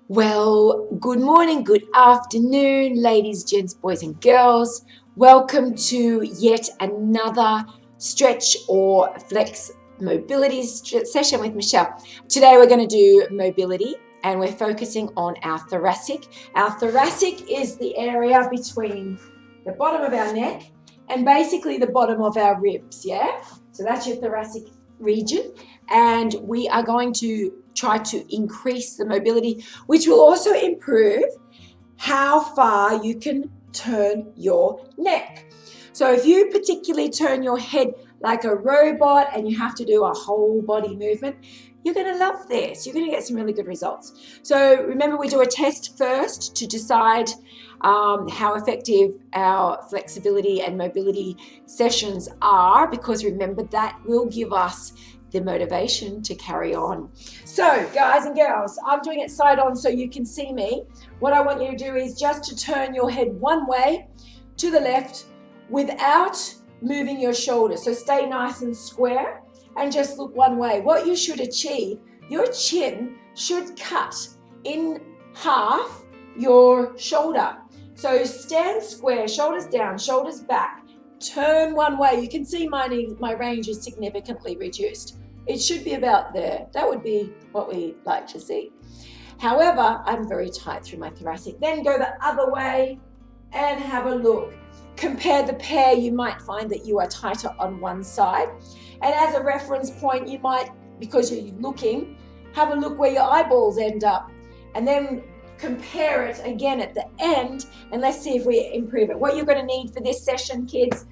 Well, good morning, good afternoon, ladies, gents, boys, and girls. Welcome to yet another stretch or flex mobility session with Michelle. Today we're going to do mobility and we're focusing on our thoracic. Our thoracic is the area between the bottom of our neck and basically the bottom of our ribs, yeah? So that's your thoracic region, and we are going to try to increase the mobility, which will also improve how far you can turn your neck. So if you particularly turn your head like a robot and you have to do a whole body movement, you're going to love this. You're going to get some really good results. So remember, we do a test first to decide how effective our flexibility and mobility sessions are, because remember, that will give us the motivation to carry on. So guys and girls, I'm doing it side on so you can see me. What I want you to do is just to turn your head one way to the left without moving your shoulders. So stay nice and square and just look one way. What you should achieve, your chin should cut in half your shoulder. So stand square, shoulders down, shoulders back, turn one way. You can see my range is significantly reduced. It should be about there. That would be what we like to see. However, I'm very tight through my thoracic. Then go the other way and have a look. Compare the pair. You might find that you are tighter on one side. And as a reference point, you might, because you're looking, have a look where your eyeballs end up. And then compare it again at the end, and let's see if we improve it. What you're going to need for this session, kids,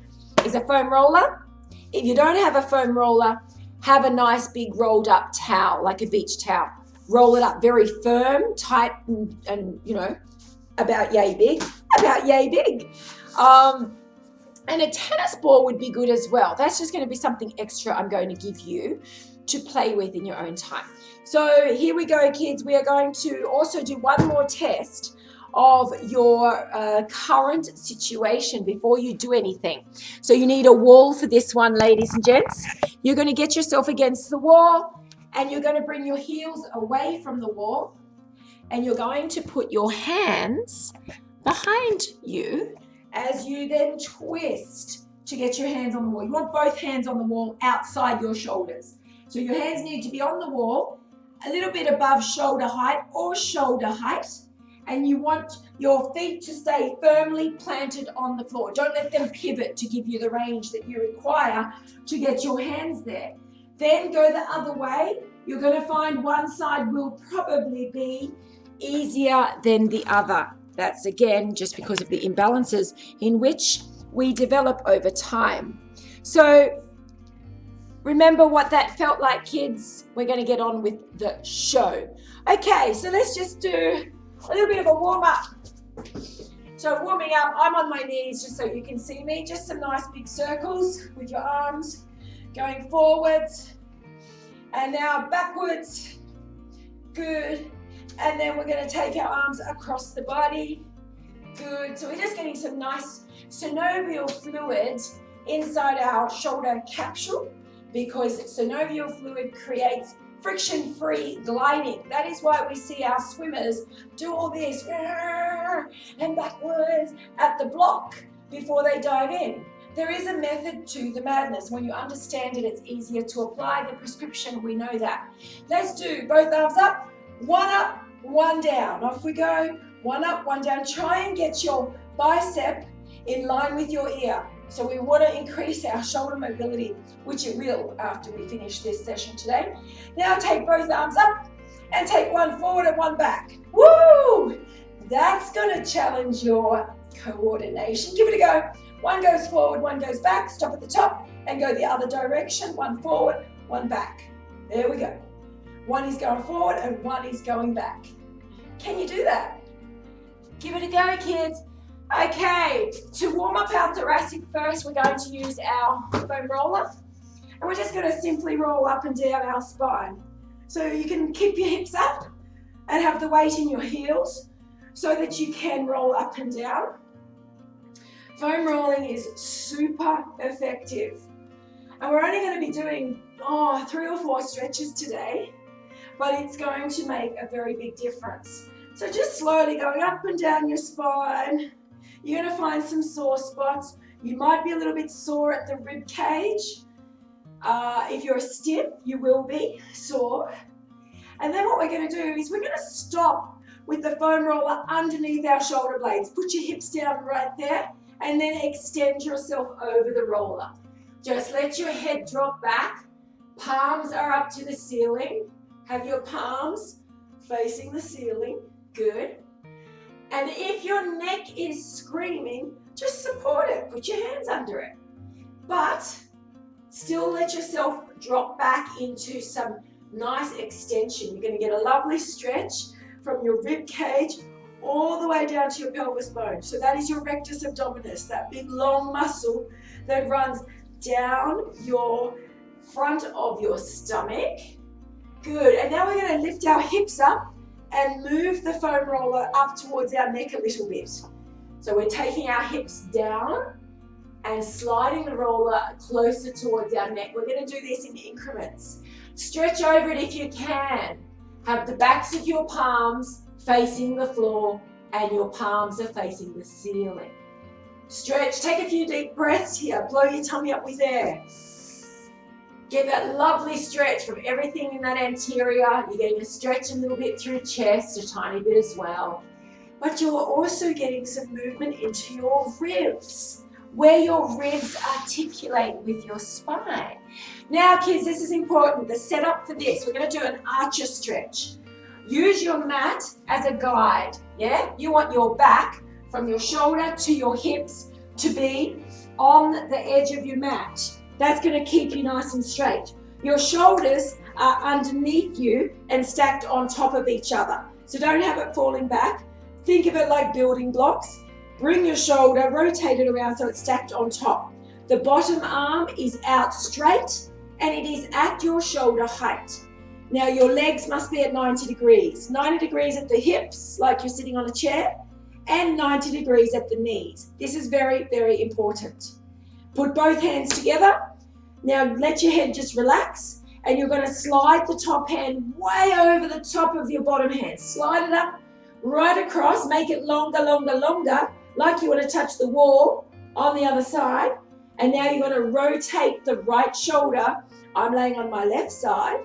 is a foam roller. If you don't have a foam roller, have a nice big rolled up towel, like a beach towel. Roll it up very firm, tight, and you know, about yay big. And a tennis ball would be good as well. That's just going to be something extra I'm going to give you to play with in your own time. So here we go, kids. We are going to also do one more test of your current situation before you do anything. So you need a wall for this one, ladies and gents. You're going to get yourself against the wall and you're going to bring your heels away from the wall, and you're going to put your hands behind you as you then twist to get your hands on the wall. You want both hands on the wall outside your shoulders. So your hands need to be on the wall, a little bit above shoulder height or shoulder height, and you want your feet to stay firmly planted on the floor. Don't let them pivot to give you the range that you require to get your hands there. Then go the other way. You're going to find one side will probably be easier than the other. That's again just because of the imbalances in which we develop over time. So remember what that felt like, kids. We're going to get on with the show. Okay, so let's just do a little bit of a warm up. So warming up, I'm on my knees just so you can see me. Just some nice big circles with your arms going forwards and now backwards. Good. And then we're going to take our arms across the body. Good. So we're just getting some nice synovial fluid inside our shoulder capsule, because synovial fluid creates friction-free gliding. That is why we see our swimmers do all this and backwards at the block before they dive in. There is a method to the madness. When you understand it, it's easier to apply the prescription. We know that. Let's do both arms up, one down. Off we go. One up, one down. Try and get your bicep in line with your ear. So we want to increase our shoulder mobility, which it will after we finish this session today. Now take both arms up and take one forward and one back. Woo! That's going to challenge your coordination. Give it a go. One goes forward, one goes back. Stop at the top and go the other direction. One forward, one back. There we go. One is going forward and one is going back. Can you do that? Give it a go, kids. Okay, to warm up our thoracic first, we're going to use our foam roller. And we're just going to simply roll up and down our spine. So you can keep your hips up and have the weight in your heels so that you can roll up and down. Foam rolling is super effective. And we're only going to be doing 3 or 4 stretches today, but it's going to make a very big difference. So just slowly going up and down your spine. You're going to find some sore spots. You might be a little bit sore at the rib cage. If you're stiff, you will be sore. And then what we're going to do is we're going to stop with the foam roller underneath our shoulder blades. Put your hips down right there and then extend yourself over the roller. Just let your head drop back. Palms are up to the ceiling. Have your palms facing the ceiling. Good. And if your neck is screaming, just support it. Put your hands under it. But still let yourself drop back into some nice extension. You're going to get a lovely stretch from your rib cage all the way down to your pelvis bone. So that is your rectus abdominis, that big long muscle that runs down your front of your stomach. Good. And now we're going to lift our hips up and move the foam roller up towards our neck a little bit. So we're taking our hips down and sliding the roller closer towards our neck. We're going to do this in increments. Stretch over it if you can. Have the backs of your palms facing the floor and your palms are facing the ceiling. Stretch, take a few deep breaths here. Blow your tummy up with air. Get that lovely stretch from everything in that anterior. You're getting a stretch a little bit through chest, a tiny bit as well. But you're also getting some movement into your ribs, where your ribs articulate with your spine. Now, kids, this is important. The setup for this, we're going to do an archer stretch. Use your mat as a guide, yeah? You want your back from your shoulder to your hips to be on the edge of your mat. That's going to keep you nice and straight. Your shoulders are underneath you and stacked on top of each other. So don't have it falling back. Think of it like building blocks. Bring your shoulder, rotate it around so it's stacked on top. The bottom arm is out straight and it is at your shoulder height. Now your legs must be at 90 degrees. 90 degrees at the hips, like you're sitting on a chair, and 90 degrees at the knees. This is very, very important. Put both hands together. Now let your head just relax and you're going to slide the top hand way over the top of your bottom hand. Slide it up right across, make it longer, longer, longer, like you want to touch the wall on the other side. And now you're going to rotate the right shoulder. I'm laying on my left side.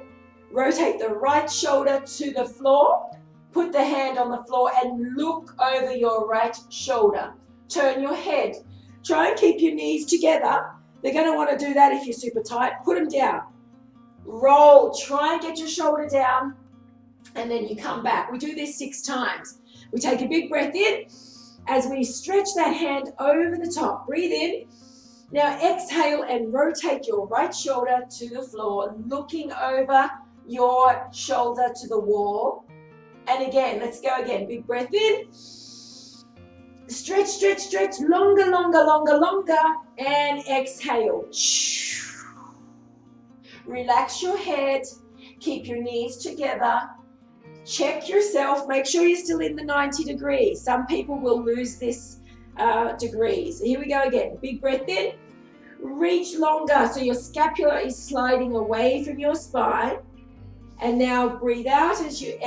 Rotate the right shoulder to the floor. Put the hand on the floor and look over your right shoulder. Turn your head. Try and keep your knees together. They're going to want to do that if you're super tight. Put them down. Roll. Try and get your shoulder down. And then you come back. We do this 6 times. We take a big breath in as we stretch that hand over the top. Breathe in. Now exhale and rotate your right shoulder to the floor, looking over your shoulder to the wall. And again, let's go again. Big breath in. Stretch, stretch, stretch. Longer, longer, longer, longer. And exhale. Relax your head. Keep your knees together. Check yourself. Make sure you're still in the 90 degrees. Some people will lose this degrees. Here we go again. Big breath in. Reach longer so your scapula is sliding away from your spine. And now breathe out as you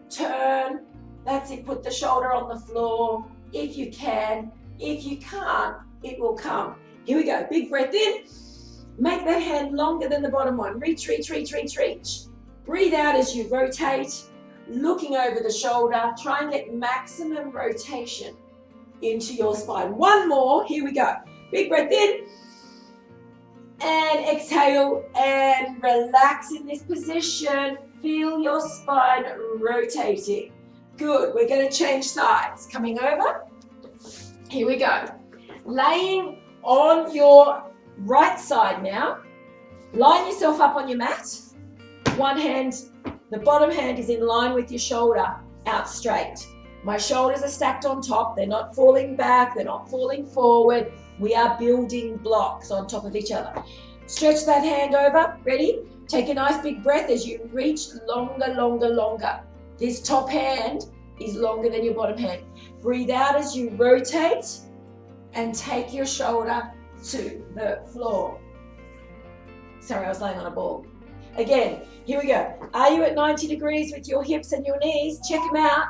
turn. That's it. Put the shoulder on the floor if you can. If you can't, it will come. Here we go. Big breath in. Make that hand longer than the bottom one. Reach, reach, reach, reach, reach. Breathe out as you rotate, looking over the shoulder. Try and get maximum rotation into your spine. One more. Here we go. Big breath in. And exhale and relax in this position. Feel your spine rotating. Good. We're going to change sides. Coming over. Here we go. Laying on your right side now. Line yourself up on your mat. One hand, the bottom hand is in line with your shoulder, out straight. My shoulders are stacked on top. They're not falling back. They're not falling forward. We are building blocks on top of each other. Stretch that hand over. Ready? Take a nice big breath as you reach longer, longer, longer. This top hand is longer than your bottom hand. Breathe out as you rotate and take your shoulder to the floor. Sorry, I was laying on a ball. Again, here we go. Are you at 90 degrees with your hips and your knees? Check them out.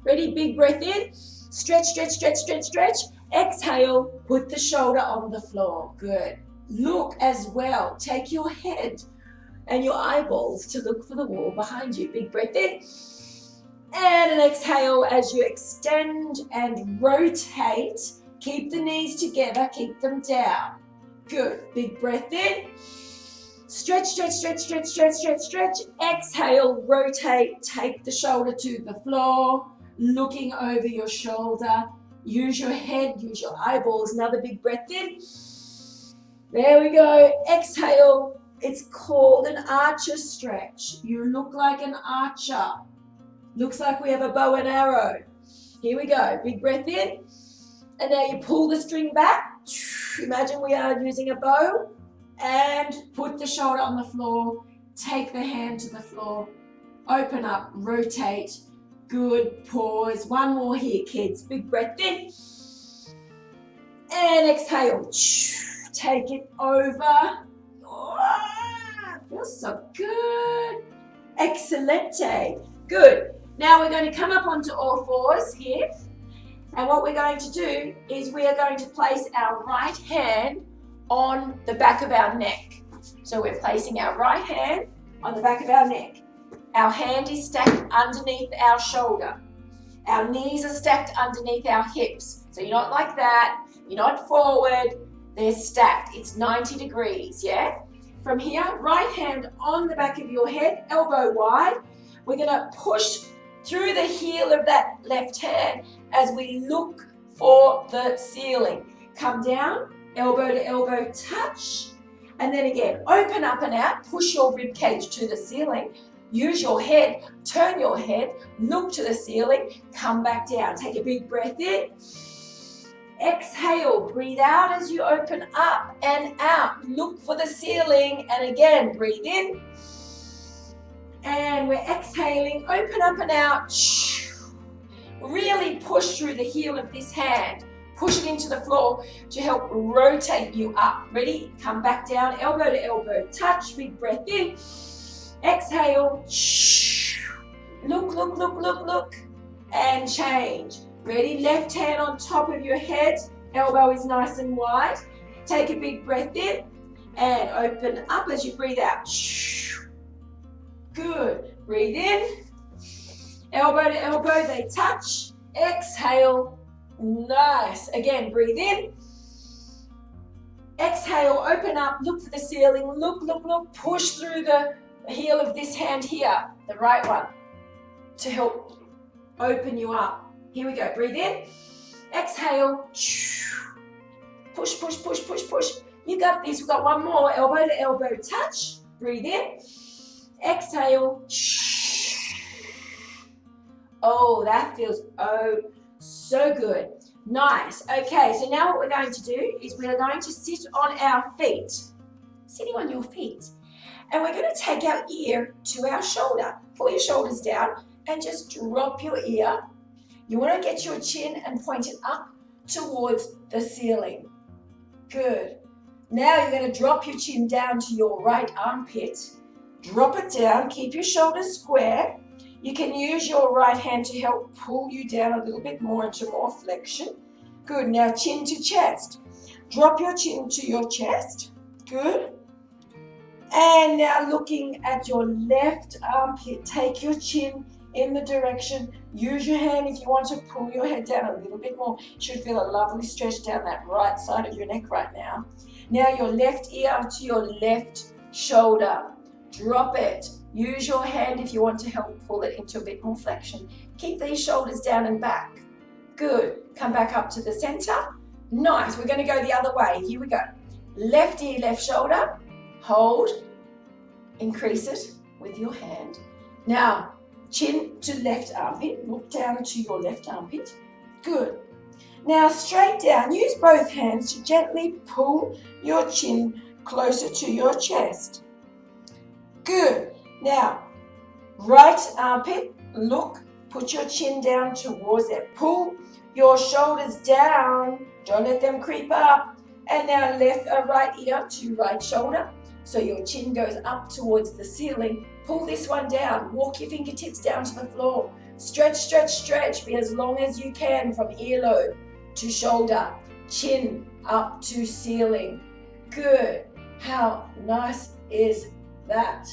Ready? Big breath in. Stretch, stretch, stretch, stretch, stretch. Exhale, put the shoulder on the floor. Good. Look as well. Take your head and your eyeballs to look for the wall behind you. Big breath in. And an exhale as you extend and rotate. Keep the knees together, keep them down. Good. Big breath in. Stretch, stretch, stretch, stretch, stretch, stretch, stretch. Exhale, rotate, take the shoulder to the floor, looking over your shoulder. Use your head, use your eyeballs. Another big breath in. There we go. Exhale. It's called an archer stretch. You look like an archer. Looks like we have a bow and arrow. Here we go. Big breath in. And now you pull the string back. Imagine we are using a bow. And put the shoulder on the floor. Take the hand to the floor. Open up, rotate. Good. Pause. One more here, kids. Big breath in. And exhale. Take it over. Oh, feels so good. Excelente. Good. Now we're going to come up onto all fours here. And what we're going to do is we are going to place our right hand on the back of our neck. So we're placing our right hand on the back of our neck. Our hand is stacked underneath our shoulder. Our knees are stacked underneath our hips. So you're not like that. You're not forward. They're stacked. It's 90 degrees, yeah? From here, right hand on the back of your head, elbow wide. We're going to push through the heel of that left hand as we look for the ceiling. Come down, elbow to elbow touch. And then again, open up and out, push your rib cage to the ceiling. Use your head, turn your head, look to the ceiling, come back down. Take a big breath in. Exhale, breathe out as you open up and out. Look for the ceiling and again, breathe in. And we're exhaling, open up and out. Really push through the heel of this hand. Push it into the floor to help rotate you up. Ready? Come back down, elbow to elbow touch. Big breath in. Exhale. Look, look, look, look, look. And change. Ready? Left hand on top of your head. Elbow is nice and wide. Take a big breath in and open up as you breathe out. Good. Breathe in. Elbow to elbow, they touch. Exhale. Nice. Again, breathe in. Exhale, open up, look for the ceiling. Look, look, look. Push through the heel of this hand here, the right one, to help open you up. Here we go. Breathe in. Exhale. Push, push, push, push, push. You got this. We've got one more. Elbow to elbow touch. Breathe in. Exhale. Oh, that feels so good. Nice. Okay, so now what we're going to do is we're going to sit on our feet. Sitting on your feet. And we're going to take our ear to our shoulder. Pull your shoulders down and just drop your ear. You want to get your chin and point it up towards the ceiling. Good. Now you're going to drop your chin down to your right armpit. Drop it down. Keep your shoulders square. You can use your right hand to help pull you down a little bit more into more flexion. Good. Now chin to chest. Drop your chin to your chest. Good. And now looking at your left armpit, take your chin in the direction. Use your hand if you want to pull your head down a little bit more. You should feel a lovely stretch down that right side of your neck right now. Now your left ear to your left shoulder. Drop it. Use your hand if you want to help pull it into a bit more flexion. Keep these shoulders down and back. Good. Come back up to the center. Nice. We're going to go the other way. Here we go. Left ear, left shoulder. Hold. Increase it with your hand. Now, chin to left armpit. Look down to your left armpit. Good. Now, straight down. Use both hands to gently pull your chin closer to your chest. Good. Now, right armpit, look, put your chin down towards it. Pull your shoulders down. Don't let them creep up. And now right ear to right shoulder. So your chin goes up towards the ceiling. Pull this one down. Walk your fingertips down to the floor. Stretch, stretch, stretch. Be as long as you can from earlobe to shoulder, chin up to ceiling. Good. How nice is that?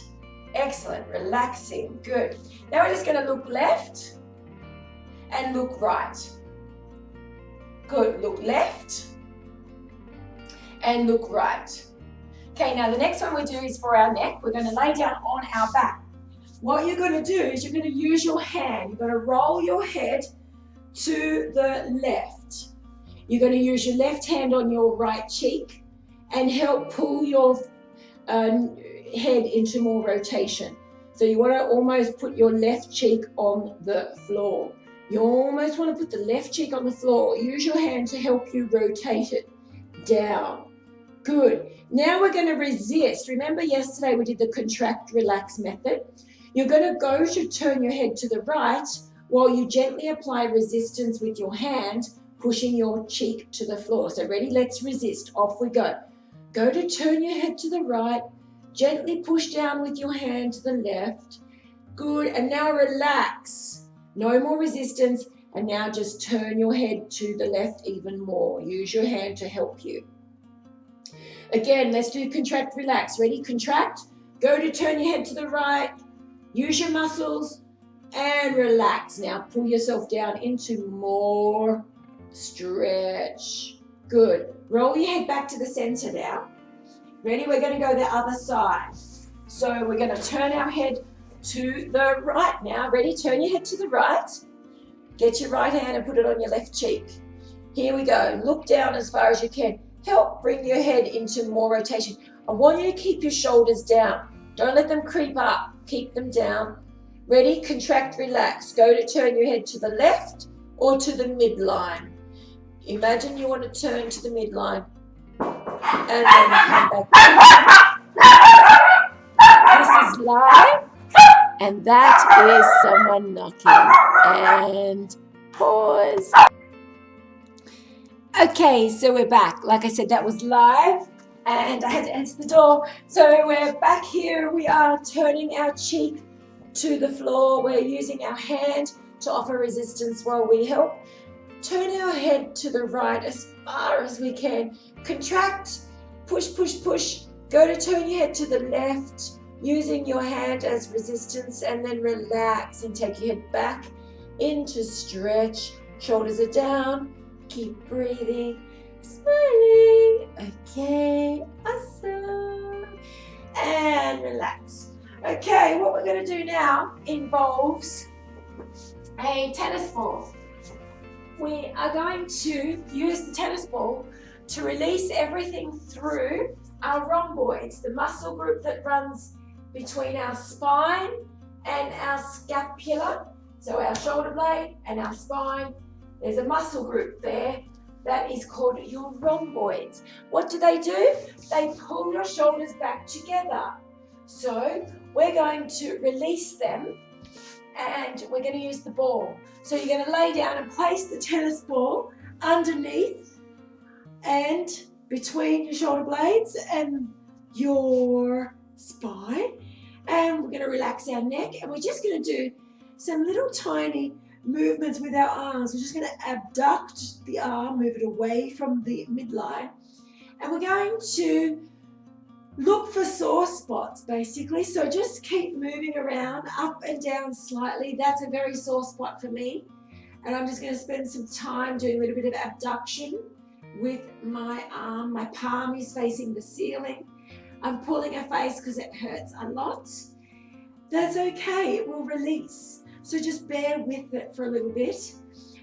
Excellent. Relaxing. Good. Now we're just going to look left and look right. Good. Look left and look right. Okay, now the next one we do is for our neck. We're going to lay down on our back. What you're going to do is you're going to use your hand. You're going to roll your head to the left. You're going to use your left hand on your right cheek and help pull your head into more rotation. So you want to almost put your left cheek on the floor. You almost want to put the left cheek on the floor. Use your hand to help you rotate it down. Good. Now we're going to resist. Remember yesterday we did the contract, relax method. You're going to go to turn your head to the right while you gently apply resistance with your hand, pushing your cheek to the floor. So ready? Let's resist. Off we go. Go to turn your head to the right. Gently push down with your hand to the left. Good. And now relax. No more resistance. And now just turn your head to the left even more. Use your hand to help you. Again, let's do contract, relax. Ready? Contract. Go to turn your head to the right. Use your muscles and relax. Now pull yourself down into more stretch. Good. Roll your head back to the center now. Ready? We're going to go the other side. So we're going to turn our head to the right now. Ready? Turn your head to the right. Get your right hand and put it on your left cheek. Here we go. Look down as far as you can. Help bring your head into more rotation. I want you to keep your shoulders down. Don't let them creep up. Keep them down. Ready? Contract, relax. Go to turn your head to the left or to the midline. Imagine you want to turn to the midline and then come back. This is live, and that is someone knocking. And pause. Okay, so we're back. Like I said, that was live. And I had to answer the door. So we're back here. We are turning our cheek to the floor. We're using our hand to offer resistance while we help. Turn our head to the right as far as we can. Contract, push, push, push. Go to turn your head to the left, using your hand as resistance, and then relax and take your head back into stretch. Shoulders are down. Keep breathing. Smiling. Okay, awesome. And relax. Okay, what we're going to do now involves a tennis ball. We are going to use the tennis ball to release everything through our rhomboids, the muscle group that runs between our spine and our scapula. So our shoulder blade and our spine. There's a muscle group there. That is called your rhomboids. What do? They pull your shoulders back together. So we're going to release them and we're going to use the ball. So you're going to lay down and place the tennis ball underneath and between your shoulder blades and your spine. And we're going to relax our neck, and we're just going to do some little tiny movements with our arms. We're just going to abduct the arm, move it away from the midline, and we're going to look for sore spots basically. So just keep moving around up and down slightly. That's a very sore spot for me, and I'm just going to spend some time doing a little bit of abduction with my arm. My palm is facing the ceiling. I'm pulling a face because it hurts a lot. That's okay, it will release. So just bear with it for a little bit.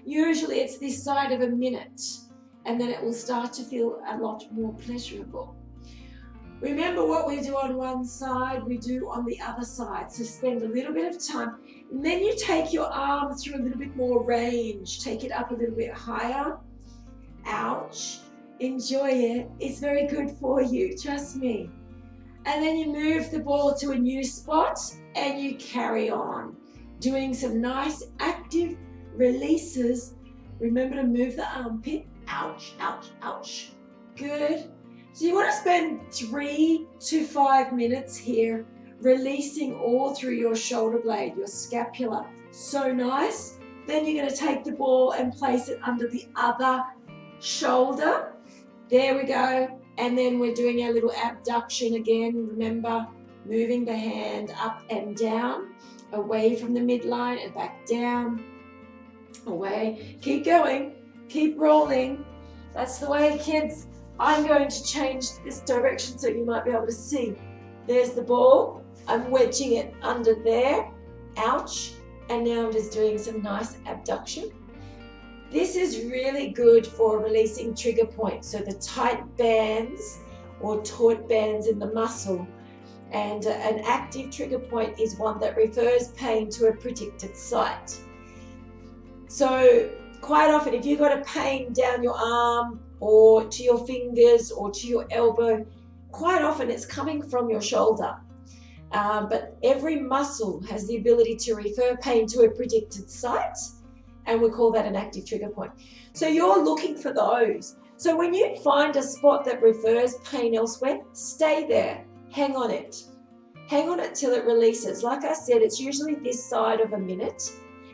Usually it's this side of a minute, and then it will start to feel a lot more pleasurable. Remember, what we do on one side, we do on the other side. So spend a little bit of time. And then you take your arm through a little bit more range. Take it up a little bit higher. Ouch. Enjoy it. It's very good for you, trust me. And then you move the ball to a new spot and you carry on. Doing some nice active releases. Remember to move the armpit. Ouch, ouch, ouch. Good. So you want to spend 3 to 5 minutes here, releasing all through your shoulder blade, your scapula, So nice. Then you're going to take the ball and place it under the other shoulder. There we go. And then we're doing our little abduction again. Remember, moving the hand up and down, away from the midline and back down, away. Keep going. Keep rolling. That's the way, kids. I'm going to change this direction so you might be able to see. There's the ball. I'm wedging it under there. Ouch. And now I'm just doing some nice abduction. This is really good for releasing trigger points, so the tight bands or taut bands in the muscle. And an active trigger point is one that refers pain to a predicted site. So quite often, if you've got a pain down your arm or to your fingers or to your elbow, quite often it's coming from your shoulder. But every muscle has the ability to refer pain to a predicted site, and we call that an active trigger point. So you're looking for those. So when you find a spot that refers pain elsewhere, stay there, hang on it. Hang on it till it releases. Like I said, it's usually this side of a minute.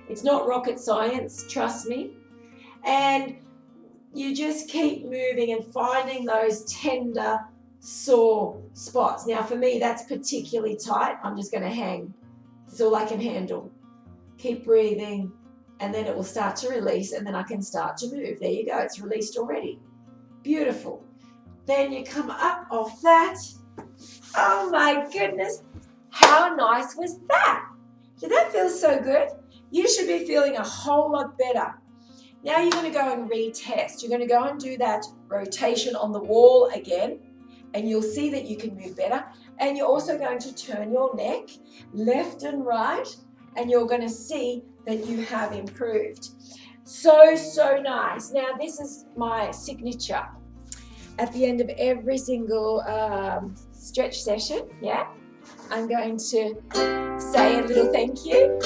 It's not rocket science, trust me. And you just keep moving and finding those tender, sore spots. Now for me, that's particularly tight. I'm just going to hang. It's all I can handle. Keep breathing, and then it will start to release, and then I can start to move. There you go. It's released already. Beautiful. Then you come up off that. Oh my goodness. How nice was that? Did that feel so good? You should be feeling a whole lot better. Now you're going to go and retest. You're going to go and do that rotation on the wall again, and you'll see that you can move better. And you're also going to turn your neck left and right, and you're going to see that you have improved. So, so nice. Now this is my signature. At the end of every single stretch session, yeah, I'm going to say a little thank you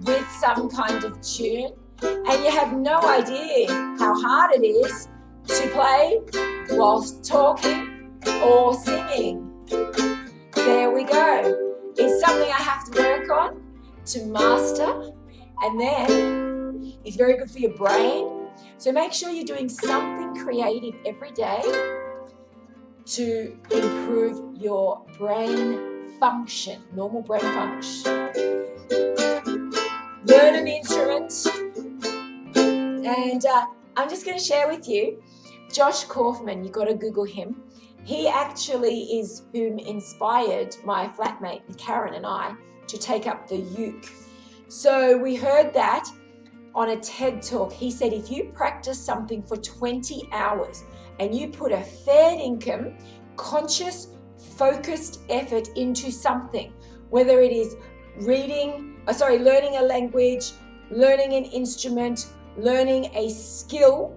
with some kind of tune. And you have no idea how hard it is to play whilst talking or singing. There we go. It's something I have to work on to master, and then it's very good for your brain. So make sure you're doing something creative every day to improve your brain function, normal brain function. Learn an instrument. And I'm just going to share with you, Josh Kaufman, you've got to Google him. He actually is whom inspired my flatmate, Karen, and I to take up the uke. So we heard that on a TED talk. He said if you practice something for 20 hours and you put a fair income, conscious, focused effort into something, whether it is learning a language, learning an instrument, learning a skill,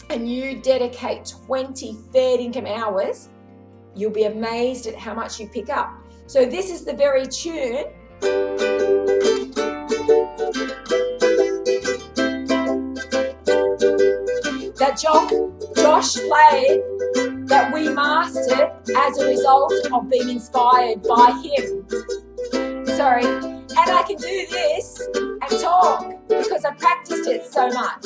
and you dedicate 20 fair income hours, you'll be amazed at how much you pick up. So this is the very tune that Josh played, that we mastered as a result of being inspired by him. Sorry. And I can do this and talk because I practiced it so much.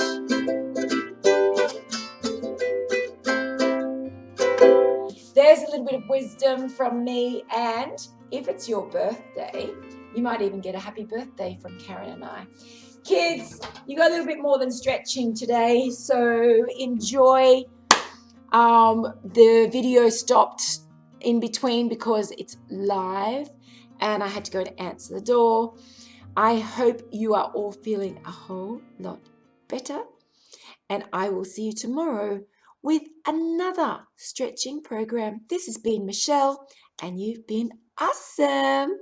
There's a little bit of wisdom from me, and if it's your birthday, you might even get a happy birthday from Karen and I. Kids, you got a little bit more than stretching today, so enjoy. The video stopped in between because it's live and I had to go to answer the door. I hope you are all feeling a whole lot better, and I will see you tomorrow with another stretching program. This has been Michelle, and you've been awesome.